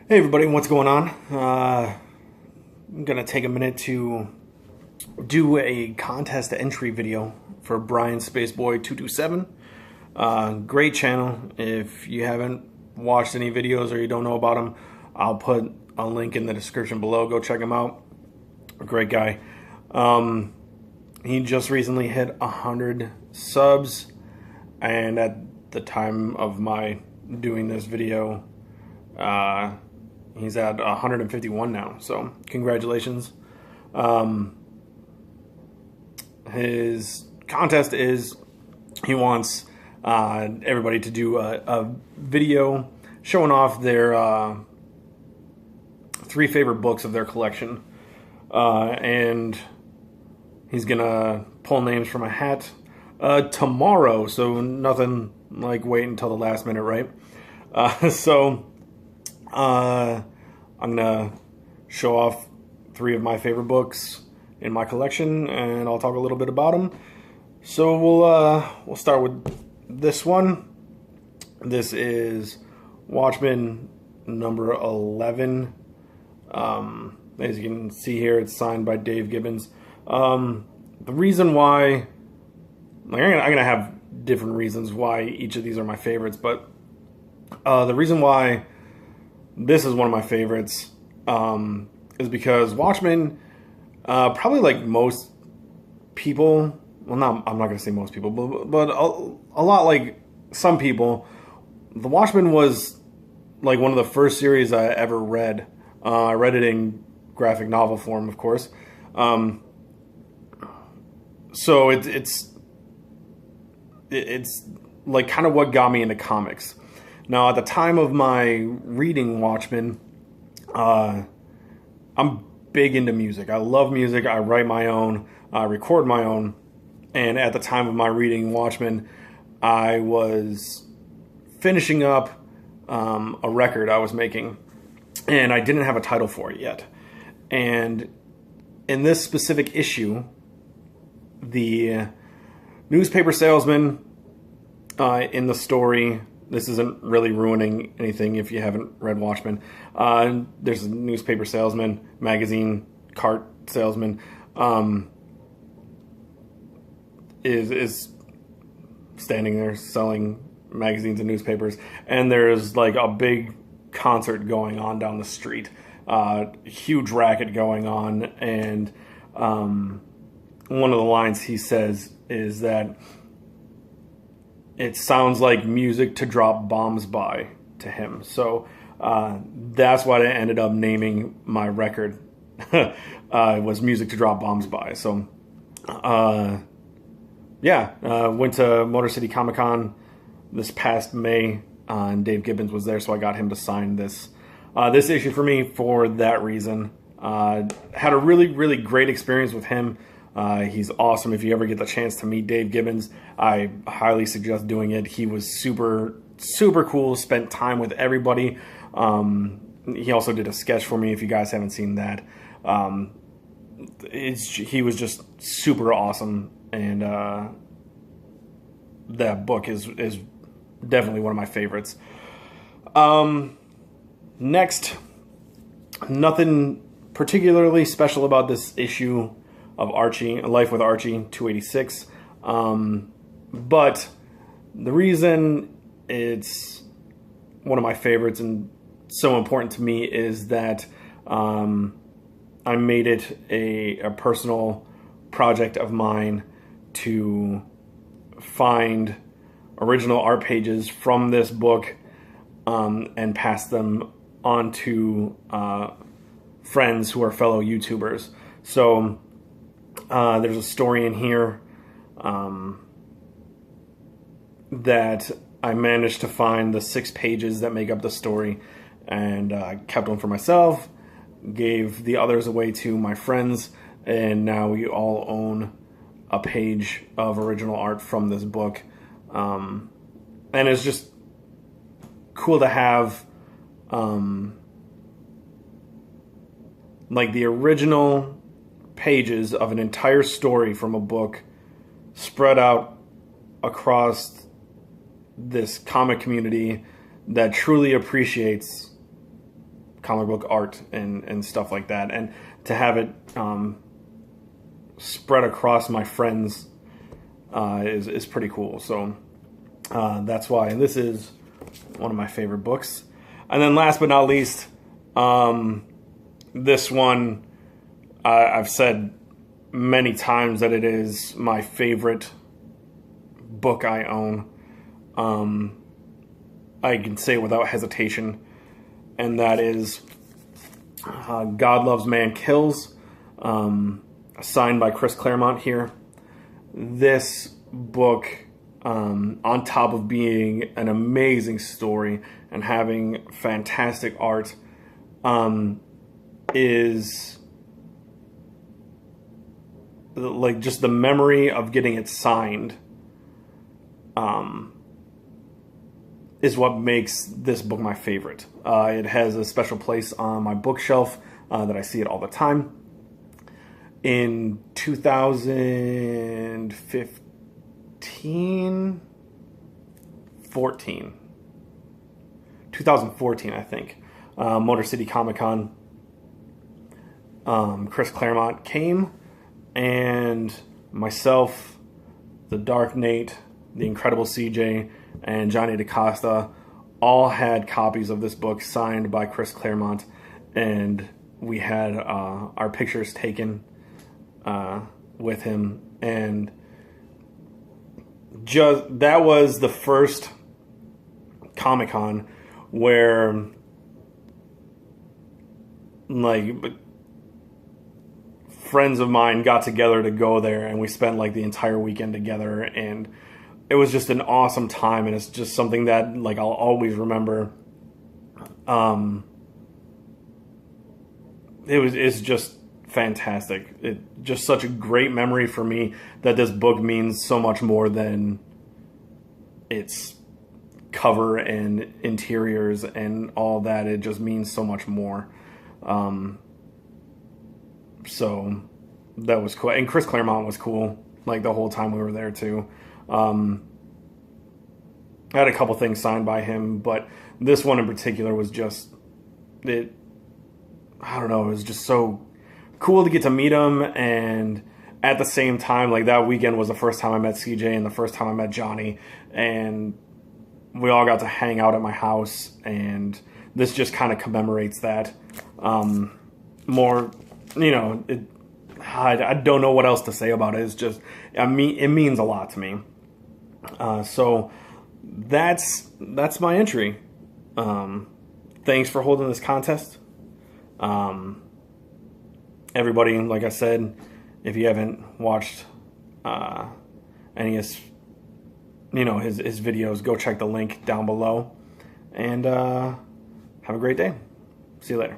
Hey everybody, what's going on? I'm gonna take a minute to do a contest entry video for Bryanspaceboy 227. Great channel. If you haven't watched any videos or you don't know about him, I'll put a link in the description below. Go check him out. Great guy. He just recently hit 100 subs, and at the time of my doing this video, he's at 151 now, so congratulations. His contest is he wants everybody to do a video showing off their 3 favorite books of their collection, and he's gonna pull names from a hat tomorrow, so nothing like wait until the last minute, right? I'm gonna show off 3 of my favorite books in my collection, and I'll talk a little bit about them. So we'll start with this one. This is Watchmen number 11. As you can see here, it's signed by Dave Gibbons. The reason why, like, I'm gonna have different reasons why each of these are my favorites, but the reason why this is one of my favorites is because Watchmen, probably like most people, well, I'm not going to say most people, but a lot like some people, The Watchmen was like one of the first series I ever read. I read it in graphic novel form, of course. So it's like kind of what got me into comics. Now, at the time of my reading Watchmen, I'm big into music. I love music. I write my own, I record my own. And at the time of my reading Watchmen, I was finishing up a record I was making, and I didn't have a title for it yet. And in this specific issue, the newspaper salesman in the story, this isn't really ruining anything if you haven't read Watchmen. There's a newspaper salesman, magazine cart salesman, is standing there selling magazines and newspapers, and there's like a big concert going on down the street, huge racket going on, and one of the lines he says is that it sounds like music to drop bombs by to him. So that's what I ended up naming my record. It was Music to Drop Bombs By. So went to Motor City Comic Con this past May, and Dave Gibbons was there, so I got him to sign this issue for me for that reason. Had a really great experience with him. He's awesome. If you ever get the chance to meet Dave Gibbons, I highly suggest doing it. He was super cool, spent time with everybody. He also did a sketch for me, if you guys haven't seen that. He was just super awesome, and that book is definitely one of my favorites. Next, nothing particularly special about this issue of Archaea Life with Archie 286, but the reason it's one of my favorites and so important to me is that I made it a personal project of mine to find original art pages from this book and pass them on to friends who are fellow YouTubers. So there's a story in here that I managed to find the 6 pages that make up the story, and I kept one for myself, gave the others away to my friends, and now we all own a page of original art from this book. And it's just cool to have like the original pages of an entire story from a book spread out across this comic community that truly appreciates comic book art and stuff like that, and to have it spread across my friends is pretty cool. So that's why this is one of my favorite books. And then last but not least, this one, I've said many times that it is my favorite book I own. I can say it without hesitation, and that is God Loves, Man Kills, signed by Chris Claremont here. This book, on top of being an amazing story and having fantastic art, is like just the memory of getting it signed is what makes this book my favorite. It has a special place on my bookshelf that I see it all the time. In 2014, I think, Motor City Comic Con, Chris Claremont came, and myself, the Dark Nate, the Incredible CJ, and Johnny DaCosta all had copies of this book signed by Chris Claremont, and we had our pictures taken with him. And just that was the first Comic-Con where, like, friends of mine got together to go there, and we spent like the entire weekend together, and it was just an awesome time, and it's just something that, like, I'll always remember. It's just fantastic. It just such a great memory for me that this book means so much more than its cover and interiors and all that. It just means so much more. So that was cool. And Chris Claremont was cool, like, the whole time we were there too. I had a couple things signed by him, but this one in particular was just, I don't know, it was just so cool to get to meet him. And at the same time, like, that weekend was the first time I met CJ and the first time I met Johnny, and we all got to hang out at my house, and this just kind of commemorates that. More, you know, I don't know what else to say about it. It's just, I mean, it means a lot to me. So that's my entry. Thanks for holding this contest. Everybody, like I said, if you haven't watched any of his, his videos, go check the link down below. And have a great day. See you later.